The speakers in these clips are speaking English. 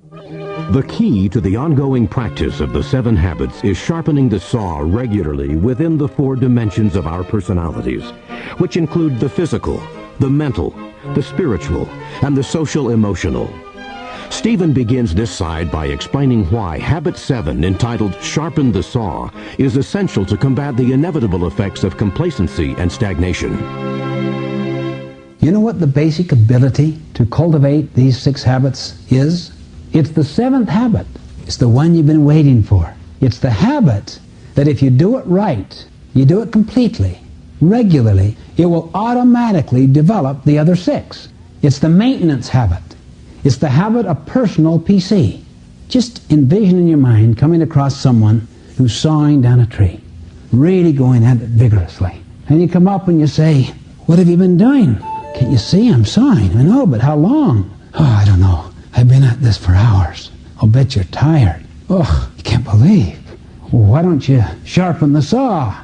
The key to the ongoing practice of the 7 habits is sharpening the saw regularly within the 4 dimensions of our personalities, which include the physical, the mental, the spiritual, and the social-emotional. Stephen begins this side by explaining why Habit 7, entitled Sharpen the Saw, is essential to combat the inevitable effects of complacency and stagnation. You know what the basic ability to cultivate these 6 habits is? It's the 7th habit. It's the one you've been waiting for. It's the habit that if you do it right, you do it completely, regularly, it will automatically develop the other 6. It's the maintenance habit. It's the habit of personal PC. Just envision in your mind coming across someone who's sawing down a tree, really going at it vigorously. And you come up and you say, "What have you been doing? Can't you see I'm sawing?" "I know, but how long?" "Oh, I don't know. I've been at this for hours." "I'll bet you're tired." "Oh, you can't believe." "Well, why don't you sharpen the saw?"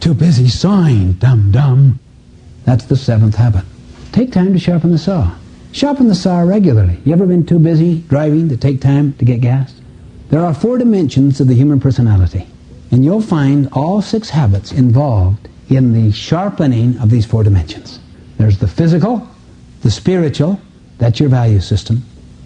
Too busy sawing, dum-dum. That's the 7th habit. Take time to sharpen the saw. Sharpen the saw regularly. You ever been too busy driving to take time to get gas? There are 4 dimensions of the human personality, and you'll find all 6 habits involved in the sharpening of these 4 dimensions. There's the physical, the spiritual, that's your value system,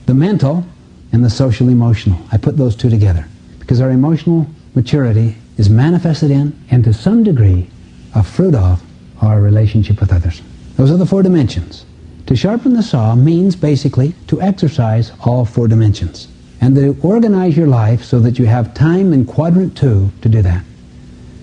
the mental, and the social-emotional. I put those 2 together because our emotional maturity is manifested in, and to some degree, a fruit of, our relationship with others. Those are the 4 dimensions. To sharpen the saw means basically to exercise all 4 dimensions and to organize your life so that you have time in quadrant 2 to do that.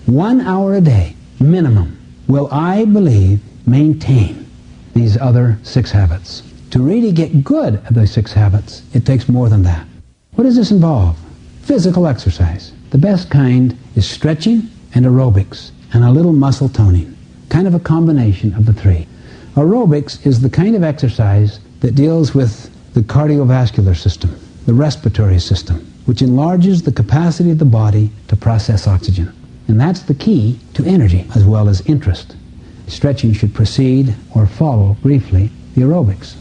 1 hour a day, minimum, will, I believe, maintain these other 6 habits. To really get good at those 6 habits, it takes more than that. What does this involve? Physical exercise. The best kind is stretching and aerobics and a little muscle toning, kind of a combination of the 3. Aerobics is the kind of exercise that deals with the cardiovascular system, the respiratory system, which enlarges the capacity of the body to process oxygen. And that's the key to energy as well as interest. Stretching should precede or follow briefly the aerobics.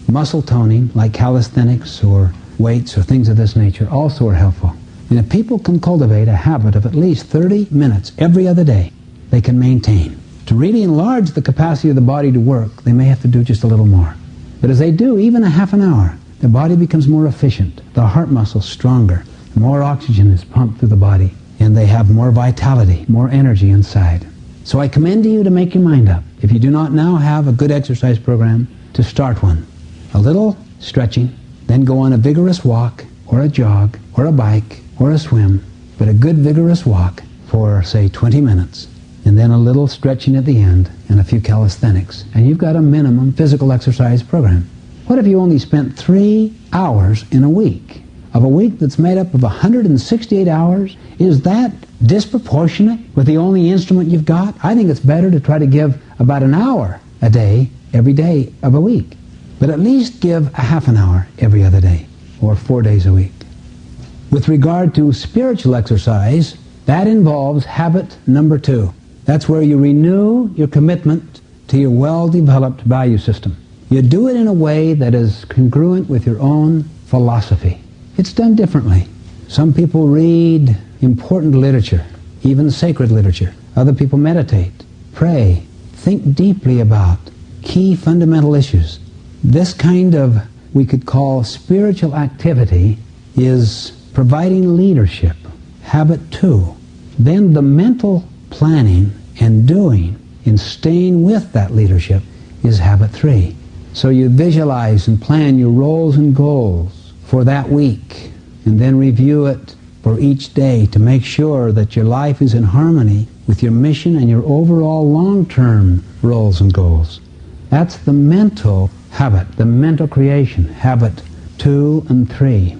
Muscle toning, like calisthenics or weights or things of this nature, also are helpful. And if people can cultivate a habit of at least 30 minutes every other day, they can maintain. To really enlarge the capacity of the body to work, they may have to do just a little more. But as they do even a half an hour, the body becomes more efficient, the heart muscles stronger, more oxygen is pumped through the body, and they have more vitality, more energy inside. So I commend to you to make your mind up, if you do not now have a good exercise program, to start one. A little stretching, then go on a vigorous walk, or a jog, or a bike, or a swim, but a good vigorous walk for, say, 20 minutes. And then a little stretching at the end, and a few calisthenics. And you've got a minimum physical exercise program. What if you only spent 3 hours in a week? Of a week that's made up of 168 hours? Is that disproportionate with the only instrument you've got? I think it's better to try to give about an hour a day, every day of a week. But at least give a half an hour every other day, or 4 days a week. With regard to spiritual exercise, that involves habit number 2. That's where you renew your commitment to your well-developed value system. You do it in a way that is congruent with your own philosophy. It's done differently. Some people read important literature, even sacred literature. Other people meditate, pray, think deeply about key fundamental issues. This kind of, we could call spiritual activity, is providing leadership, habit 2. Then the mental planning and doing in staying with that leadership is habit 3. So you visualize and plan your roles and goals for that week and then review it for each day to make sure that your life is in harmony with your mission and your overall long-term roles and goals. That's the mental habit, the mental creation, habit 2 and 3.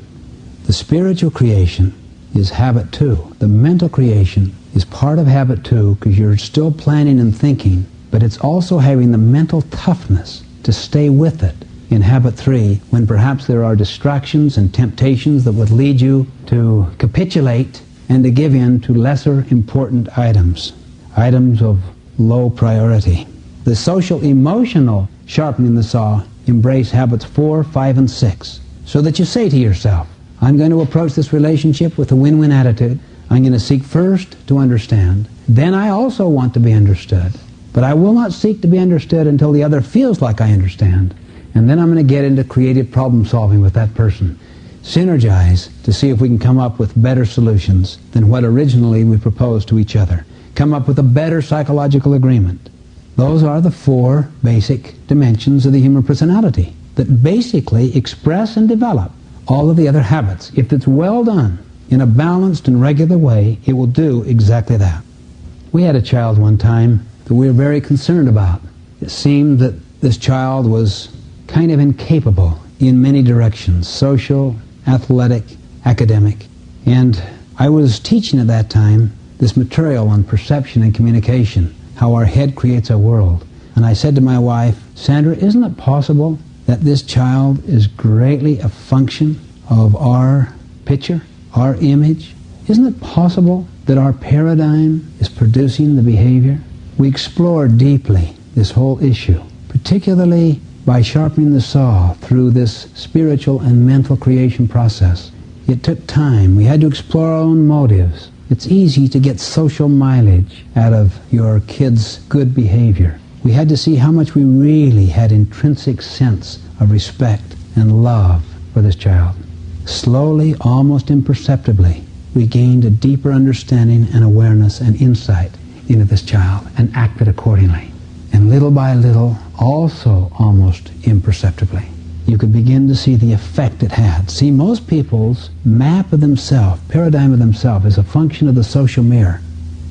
The spiritual creation is habit 2. The mental creation is part of habit 2 because you're still planning and thinking, but it's also having the mental toughness to stay with it in habit 3 when perhaps there are distractions and temptations that would lead you to capitulate and to give in to lesser important items of low priority. The social emotional sharpening the saw embrace habits 4, 5, and 6. So that you say to yourself, I'm going to approach this relationship with a win-win attitude. I'm going to seek first to understand. Then I also want to be understood. But I will not seek to be understood until the other feels like I understand. And then I'm going to get into creative problem solving with that person. Synergize to see if we can come up with better solutions than what originally we proposed to each other. Come up with a better psychological agreement. Those are the 4 basic dimensions of the human personality that basically express and develop all of the other habits. If it's well done in a balanced and regular way, it will do exactly that. We had a child one time that we were very concerned about. It seemed that this child was kind of incapable in many directions, social, athletic, academic. And I was teaching at that time this material on perception and communication, how our head creates our world. And I said to my wife, Sandra, isn't it possible that this child is greatly a function of our picture, our image? Isn't it possible that our paradigm is producing the behavior? We explored deeply this whole issue, particularly by sharpening the saw through this spiritual and mental creation process. It took time. We had to explore our own motives. It's easy to get social mileage out of your kid's good behavior. We had to see how much we really had intrinsic sense of respect and love for this child. Slowly, almost imperceptibly, we gained a deeper understanding and awareness and insight into this child and acted accordingly. And little by little, also almost imperceptibly, you could begin to see the effect it had. See, most people's map of themselves, paradigm of themselves, is a function of the social mirror,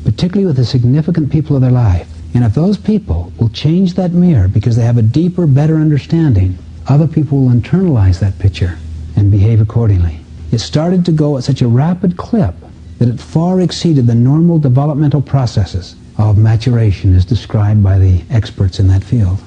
particularly with the significant people of their life. And if those people will change that mirror because they have a deeper, better understanding, other people will internalize that picture and behave accordingly. It started to go at such a rapid clip that it far exceeded the normal developmental processes of maturation as described by the experts in that field.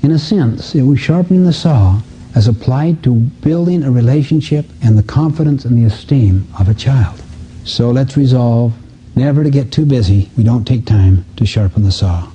In a sense, it was sharpening the saw as applied to building a relationship and the confidence and the esteem of a child. So let's resolve never to get too busy we don't take time to sharpen the saw.